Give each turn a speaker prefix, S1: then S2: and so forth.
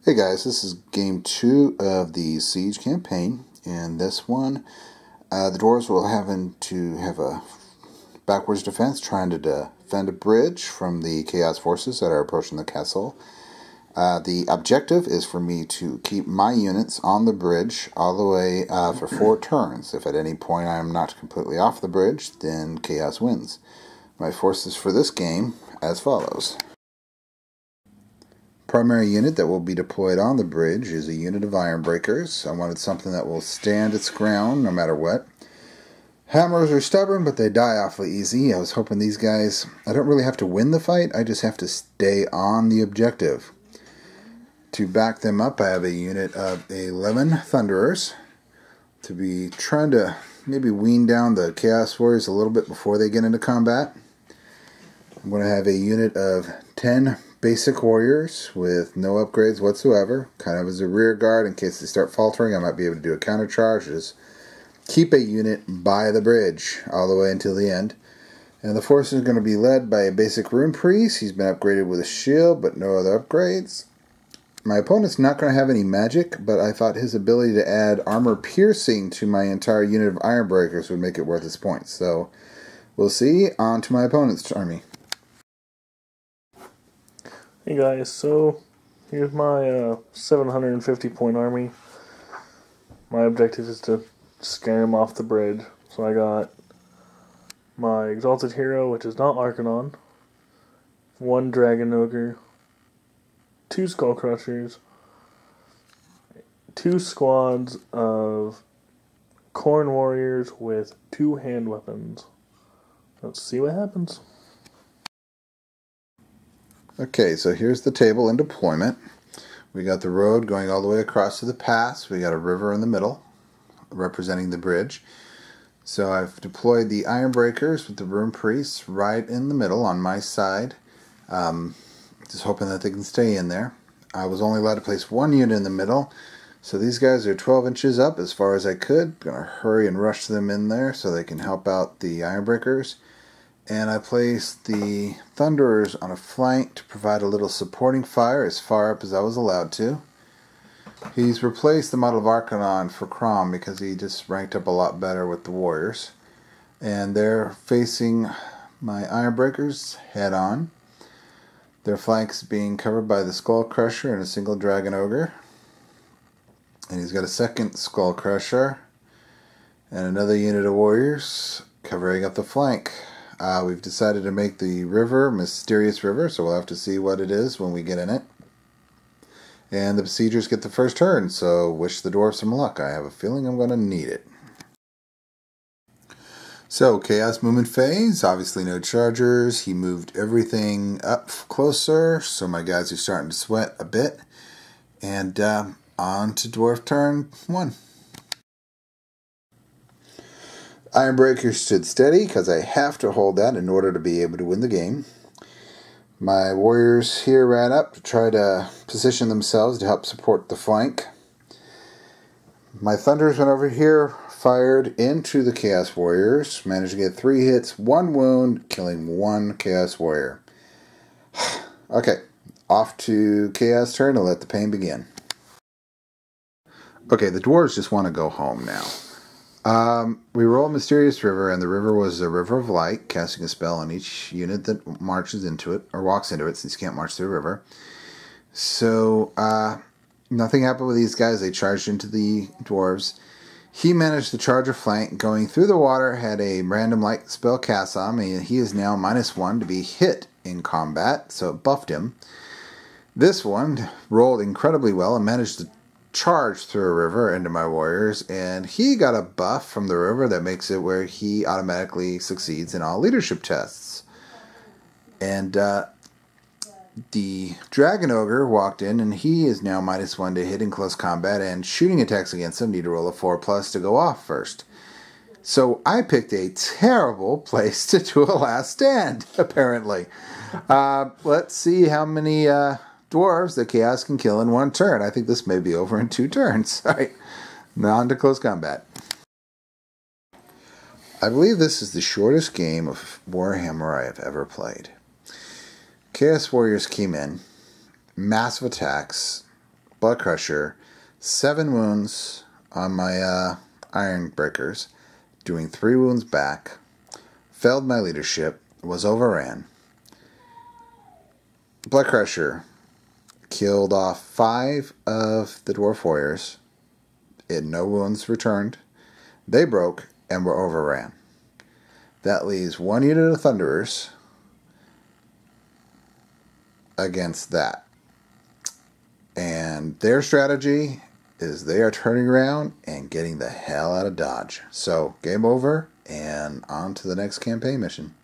S1: Hey guys, this is game 2 of the Siege campaign. In this one, the dwarves will have a backwards defense trying to defend a bridge from the chaos forces that are approaching the castle. The objective is for me to keep my units on the bridge all the way for 4 turns. If at any point I am not completely off the bridge, then chaos wins. My forces for this game as follows. Primary unit that will be deployed on the bridge is a unit of iron breakers. I wanted something that will stand its ground no matter what. Hammers are stubborn, but they die awfully easy. I was hoping these guys, I don't really have to win the fight, I just have to stay on the objective. To back them up, I have a unit of 11 Thunderers to be trying to maybe wean down the Chaos Warriors a little bit before they get into combat. I'm going to have a unit of 10 basic warriors with no upgrades whatsoever, kind of as a rear guard in case they start faltering. I might be able to do a counter charge. Just keep a unit by the bridge all the way until the end. And the force is going to be led by a basic rune priest. He's been upgraded with a shield but no other upgrades. My opponent's not going to have any magic, but I thought his ability to add armor piercing to my entire unit of iron breakers would make it worth his points. So we'll see. On to my opponent's army.
S2: Hey guys, so here's my 750 point army. My objective is to scare him off the bridge. So I got my Exalted Hero, which is not Arcanon, 1 Dragon Ogre, 2 Skull Crushers, 2 squads of Corn Warriors with 2 hand weapons. Let's see what happens.
S1: Okay, so here's the table in deployment. We got the road going all the way across to the pass. We got a river in the middle, representing the bridge. So I've deployed the iron breakers with the rune priests right in the middle on my side. Just hoping that they can stay in there. I was only allowed to place 1 unit in the middle, so these guys are 12 inches up as far as I could. Gonna hurry and rush them in there so they can help out the iron breakers. And I placed the Thunderers on a flank to provide a little supporting fire as far up as I was allowed to. He's replaced the model of Arcanon for Crom because he just ranked up a lot better with the Warriors. And they're facing my Iron Breakers head on. Their flanks being covered by the Skull Crusher and a single Dragon Ogre. And he's got a second Skull Crusher and another unit of Warriors covering up the flank. We've decided to make the river Mysterious River, so we'll have to see what it is when we get in it. And the besiegers get the first turn, so wish the dwarves some luck. I have a feeling I'm going to need it. So, Chaos Movement Phase, obviously no chargers. He moved everything up closer, so my guys are starting to sweat a bit. And on to Dwarf turn 1. Ironbreaker stood steady because I have to hold that in order to be able to win the game. My warriors here ran up to try to position themselves to help support the flank. My Thunders went over here, fired into the Chaos Warriors, managed to get 3 hits, 1 wound, killing 1 Chaos Warrior. Okay, off to Chaos turn to let the pain begin. Okay, the dwarves just want to go home now. We roll Mysterious River, and the river was a river of light, casting a spell on each unit that marches into it, or walks into it, since you can't march through a river. So, nothing happened with these guys. They charged into the dwarves. He managed to charge a flank, going through the water, had a random light spell cast on him, and he is now -1 to be hit in combat, so it buffed him. This one rolled incredibly well and managed to charge through a river into my warriors, and he got a buff from the river that makes it where he automatically succeeds in all leadership tests. And the Dragon Ogre walked in, and he is now -1 to hit in close combat, and shooting attacks against him need to roll a 4+ to go off first. So I picked a terrible place to do a last stand, apparently. Let's see how many dwarves that Chaos can kill in 1 turn. I think this may be over in 2 turns. Alright, now on to close combat. I believe this is the shortest game of Warhammer I have ever played. Chaos Warriors came in, massive attacks, Blood Crusher, 7 wounds on my Iron Breakers, doing 3 wounds back, failed my leadership, was overran. Blood Crusher killed off 5 of the Dwarf Warriors. It had no wounds returned. They broke and were overran. That leaves 1 unit of Thunderers against that. And their strategy is they are turning around and getting the hell out of Dodge. So, game over, and on to the next campaign mission.